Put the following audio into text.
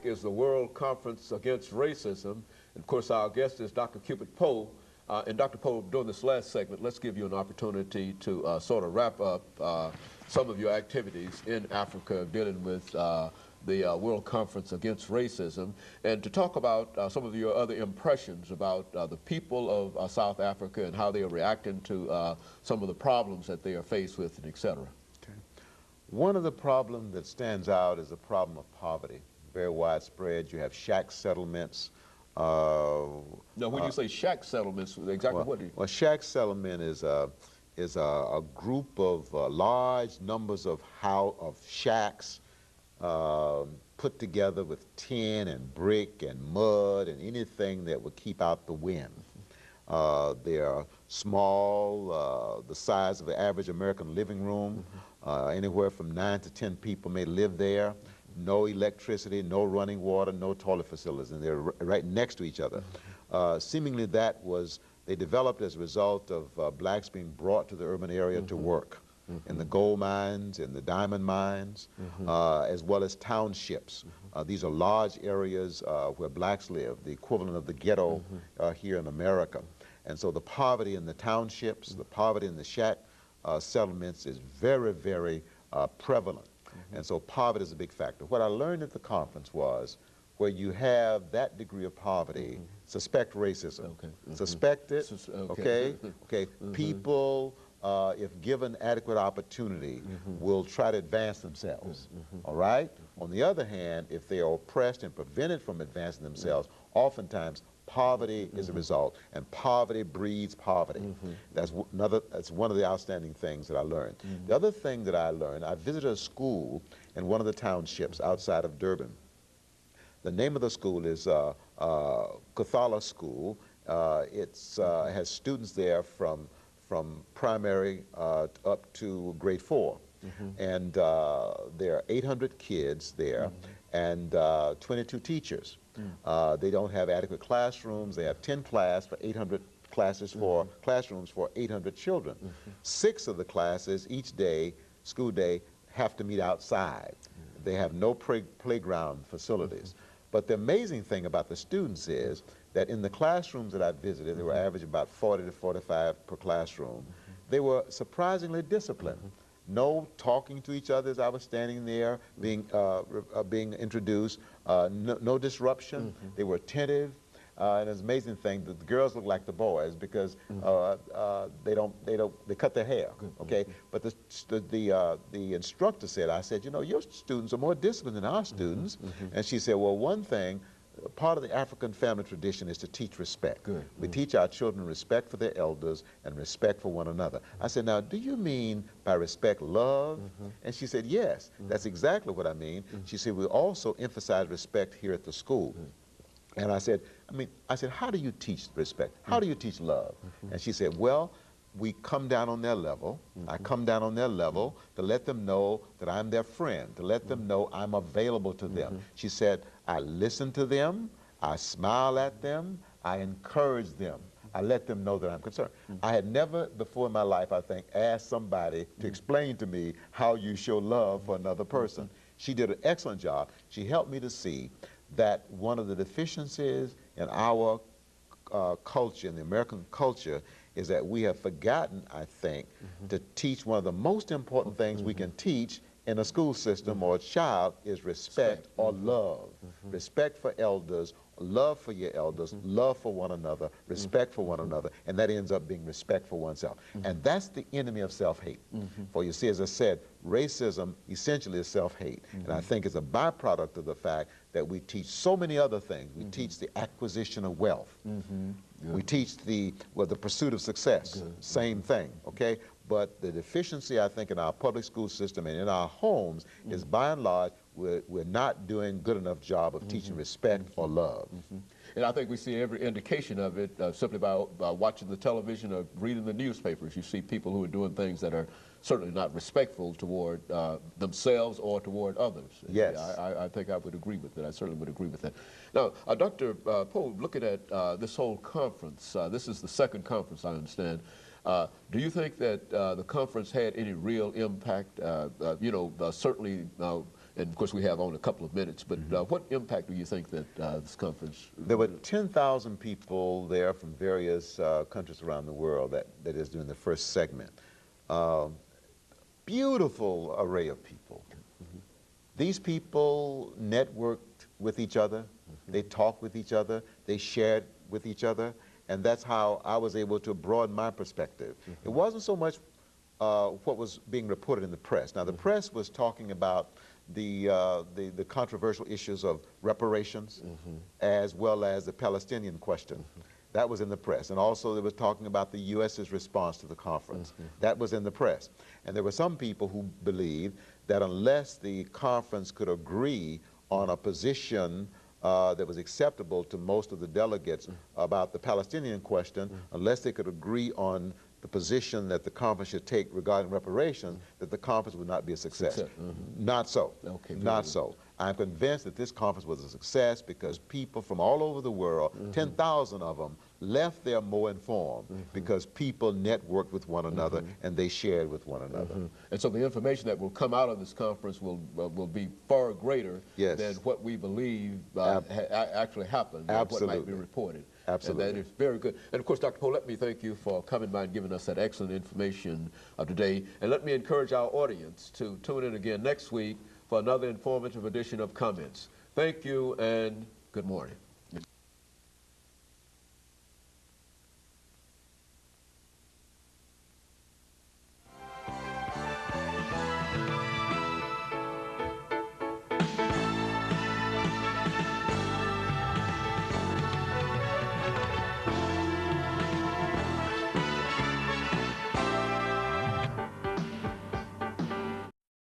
topic is the World Conference Against Racism. And of course, our guest is Dr. CPoe3. And Dr. Poe, during this last segment, let's give you an opportunity to sort of wrap up some of your activities in Africa dealing with the World Conference Against Racism, and to talk about some of your other impressions about the people of South Africa and how they are reacting to some of the problems that they are faced with, and et cetera. Okay. One of the problems that stands out is the problem of poverty, very widespread. You have shack settlements. Now, when you say shack settlements, exactly what do you? Well, shack settlement is a group of large numbers of shacks put together with tin and brick and mud and anything that would keep out the wind. They are small, the size of the average American living room. Anywhere from 9 to 10 people may live there. No electricity, no running water, no toilet facilities, and they're right next to each other. Seemingly they developed as a result of blacks being brought to the urban area to work in the gold mines, in the diamond mines, as well as townships. These are large areas where blacks live, the equivalent of the ghetto here in America. And so the poverty in the townships, the poverty in the shack settlements is very, very prevalent. And so poverty is a big factor. What I learned at the conference was where you have that degree of poverty, suspect racism. Suspect it, okay? People, if given adequate opportunity, will try to advance themselves, all right? On the other hand, if they are oppressed and prevented from advancing themselves, oftentimes poverty is a result, and poverty breeds poverty. That's one of the outstanding things that I learned. The other thing that I learned, I visited a school in one of the townships outside of Durban. The name of the school is Kathala School. It has students there from primary up to grade 4. And there are 800 kids there and 22 teachers. They don't have adequate classrooms. They have 10 classrooms for 800 children. 6 of the classes each day, school day, have to meet outside. They have no playground facilities. But the amazing thing about the students is that in the classrooms that I visited, they were averaging about 40 to 45 per classroom. They were surprisingly disciplined. No talking to each other as I was standing there being introduced, no disruption. They were attentive, and it's an amazing thing that the girls look like the boys because they cut their hair, okay? But the instructor said, I said, you know, your students are more disciplined than our students. And she said, well, one thing, part of the African family tradition is to teach respect. We teach our children respect for their elders and respect for one another. I said, now, do you mean by respect love? And she said, yes, that's exactly what I mean. She said, we also emphasize respect here at the school. And I said, how do you teach respect? How do you teach love? And she said, well, we come down on their level. I come down on their level to let them know that I'm their friend, to let them know I'm available to them. She said, I listen to them, I smile at them, I encourage them. I let them know that I'm concerned. I had never before in my life, I think, asked somebody to explain to me how you show love for another person. She did an excellent job. She helped me to see that one of the deficiencies in our culture, in the American culture, is that we have forgotten, I think, to teach one of the most important things we can teach in a school system or a child is respect or love. Respect for elders, love for your elders, love for one another, respect for one another, and that ends up being respect for oneself. And that's the enemy of self-hate. For you see, as I said, racism essentially is self-hate. And I think it's a byproduct of the fact that we teach so many other things. We teach the acquisition of wealth. We teach the pursuit of success, same thing, okay? But the deficiency, I think, in our public school system and in our homes is, by and large, we're not doing a good enough job of teaching respect or love. And I think we see every indication of it simply by watching the television or reading the newspapers. You see people who are doing things that are certainly not respectful toward themselves or toward others. Yes. I think I would agree with that. I certainly would agree with that. Now, Dr. Poe, looking at this whole conference, this is the second conference, I understand. Do you think that the conference had any real impact? You know, certainly And of course, we have only a couple of minutes, but what impact do you think that this conference? There were 10,000 people there from various countries around the world that is during the first segment. Beautiful array of people. These people networked with each other, they talked with each other, they shared with each other, and that's how I was able to broaden my perspective. It wasn't so much what was being reported in the press. Now, the press was talking about the controversial issues of reparations as well as the Palestinian question. That was in the press. And also they were talking about the U.S.'s response to the conference. That was in the press. And there were some people who believed that unless the conference could agree on a position that was acceptable to most of the delegates about the Palestinian question, unless they could agree on the position that the conference should take regarding reparations, that the conference would not be a success. Not so. Okay, not so. I'm convinced that this conference was a success because people from all over the world, 10,000 of them, left there more informed because people networked with one another and they shared with one another. And so the information that will come out of this conference will be far greater than what we believe actually happened, and what might be reported. Absolutely. And that is very good. And of course, Dr. Poe, let me thank you for coming by and giving us that excellent information today. And let me encourage our audience to tune in again next week for another informative edition of Comments. Thank you and good morning.